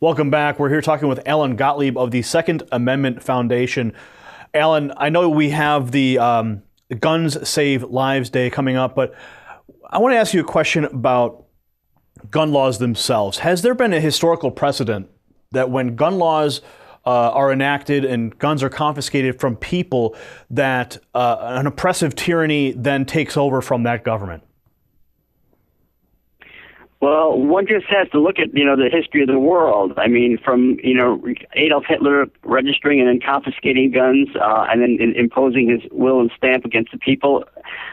Welcome back. We're here talking with Alan Gottlieb of the Second Amendment Foundation. Alan, I know we have the Guns Save Lives Day coming up, but I want to ask you a question about gun laws themselves. Has there been a historical precedent that when gun laws are enacted and guns are confiscated from people, that an oppressive tyranny then takes over from that government? Well, one just has to look at, the history of the world. I mean, from, Adolf Hitler registering and then confiscating guns and then imposing his will and stamp against the people,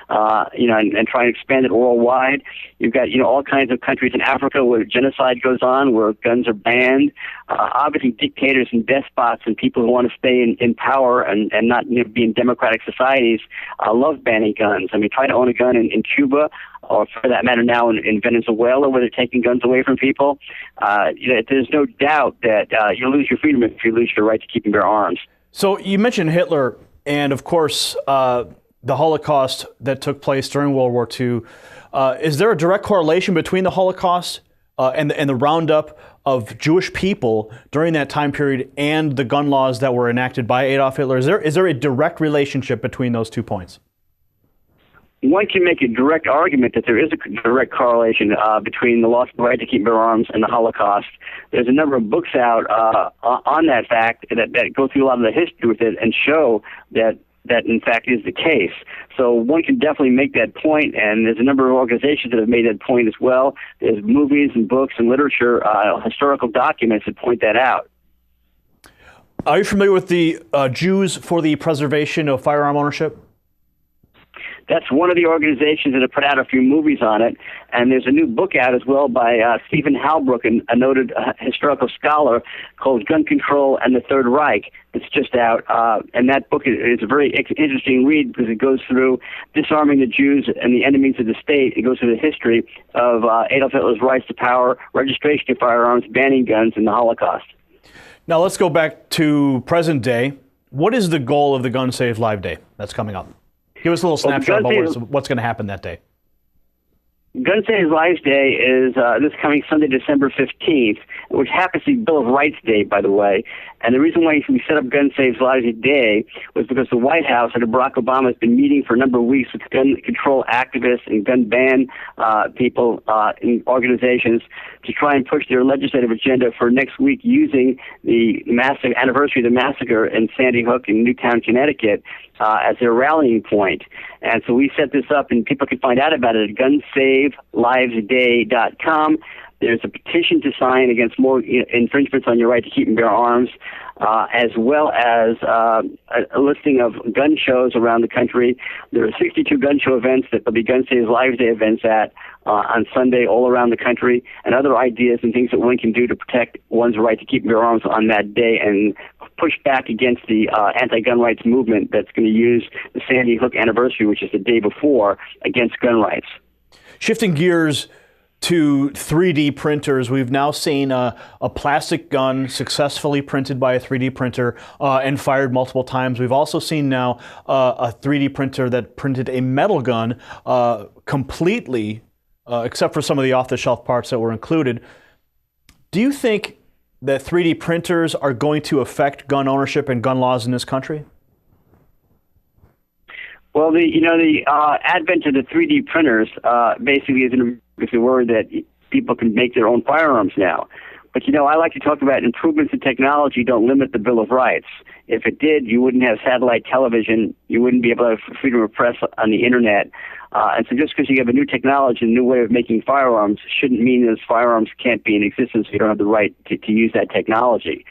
and trying to expand it worldwide. You've got, all kinds of countries in Africa where genocide goes on, where guns are banned. Obviously, dictators and despots and people who want to stay in power and not be in democratic societies love banning guns. I mean, try to own a gun in Cuba, or for that matter now in Venezuela, where they're taking guns away from people. There's no doubt that you lose your freedom if you lose your right to keep and bear arms. So you mentioned Hitler and, of course, the Holocaust that took place during World War II. Is there a direct correlation between the Holocaust and the roundup of Jewish people during that time period and the gun laws that were enacted by Adolf Hitler? Is there a direct relationship between those 2 points? One can make a direct argument that there is a direct correlation between the loss of the right to keep and bear arms and the Holocaust. There's a number of books out on that fact that go through a lot of the history with it and show that in fact is the case. So one can definitely make that point, and there's a number of organizations that have made that point as well. There's movies and books and literature, historical documents that point that out. Are you familiar with the Jews for the Preservation of Firearm Ownership? That's one of the organizations that have put out a few movies on it, and there's a new book out as well by Stephen Halbrook, a noted historical scholar, called Gun Control and the Third Reich. It's just out, and that book is a very interesting read because it goes through disarming the Jews and the enemies of the state. It goes through the history of Adolf Hitler's rise to power, registration of firearms, banning guns, and the Holocaust. Now let's go back to present day. What is the goal of the Gun Save Live Day that's coming up? Give us a little snapshot about what's going to happen that day. Gun Save Lives Day is this coming Sunday, December 15th, which happens to be Bill of Rights Day, by the way. And the reason why we set up Gun Save Lives Day was because the White House under Barack Obama has been meeting for a number of weeks with gun control activists and gun ban people in organizations to try and push their legislative agenda for next week using the massive anniversary of the massacre in Sandy Hook in Newtown, Connecticut, as their rallying point. And so we set this up, and people can find out about it at gunsavelivesday.com. There's a petition to sign against more infringements on your right to keep and bear arms, as well as a listing of gun shows around the country. There are 62 gun show events that will be Gun Save Lives Day events on Sunday all around the country, and other ideas and things that one can do to protect one's right to keep and bear arms on that day and push back against the anti-gun rights movement that's going to use the Sandy Hook anniversary, which is the day before, against gun rights. Shifting gears to 3D printers, we've now seen a plastic gun successfully printed by a 3D printer and fired multiple times. We've also seen now a 3D printer that printed a metal gun completely, except for some of the off-the-shelf parts that were included. Do you think that 3D printers are going to affect gun ownership and gun laws in this country? Well, the advent of the 3D printers basically is a word that people can make their own firearms now. But, I like to talk about improvements in technology don't limit the Bill of Rights. If it did, you wouldn't have satellite television. You wouldn't be able to have freedom of press on the Internet. And so just because you have a new technology, a new way of making firearms, shouldn't mean those firearms can't be in existence if you don't have the right to use that technology.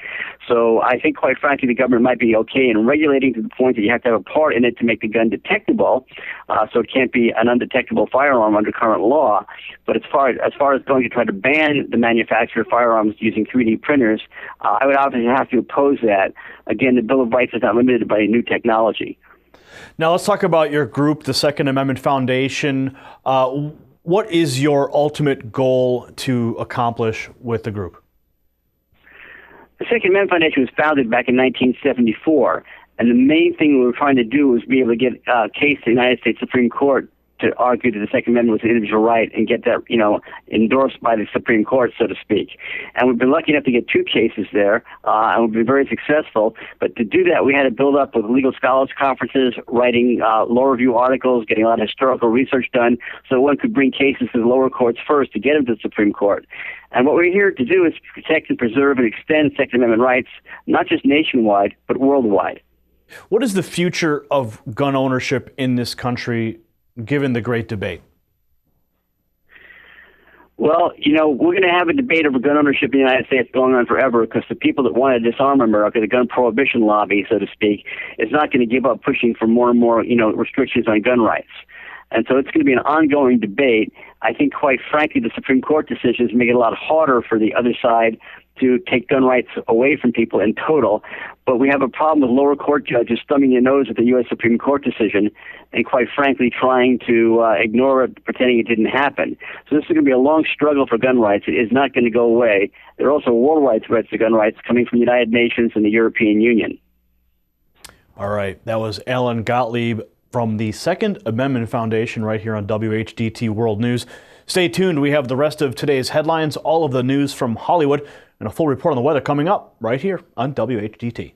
So I think, quite frankly, the government might be okay in regulating to the point that you have to have a part in it to make the gun detectable, so it can't be an undetectable firearm under current law. But as far as going to try to ban the manufacture of firearms using 3D printers, I would obviously have to oppose that. Again, the Bill of Rights is not limited by new technology. Now let's talk about your group, the Second Amendment Foundation. What is your ultimate goal to accomplish with the group? The Second Amendment Foundation was founded back in 1974, and the main thing we were trying to do was be able to get a case to the United States Supreme Court to argue that the Second Amendment was an individual right and get that, endorsed by the Supreme Court, so to speak. And we've been lucky enough to get 2 cases there, and we've been very successful. But to do that, we had to build up with legal scholars conferences, writing law review articles, getting a lot of historical research done, so one could bring cases to the lower courts first to get them to the Supreme Court. And what we're here to do is protect and preserve and extend Second Amendment rights, not just nationwide, but worldwide. What is the future of gun ownership in this country, given the great debate? Well, we're going to have a debate over gun ownership in the United States going on forever, because the people that want to disarm America, the gun prohibition lobby, so to speak, is not going to give up pushing for more and more, restrictions on gun rights. And so it's going to be an ongoing debate. I think, quite frankly, the Supreme Court decisions make it a lot harder for the other side to take gun rights away from people in total. But we have a problem with lower court judges thumbing their nose at the U.S. Supreme Court decision and, quite frankly, trying to ignore it, pretending it didn't happen. So this is going to be a long struggle for gun rights. It is not going to go away. There are also worldwide threats to gun rights coming from the United Nations and the European Union. All right. That was Alan Gottlieb from the Second Amendment Foundation right here on WHDT World News. Stay tuned. We have the rest of today's headlines, all of the news from Hollywood, and a full report on the weather coming up right here on WHDT.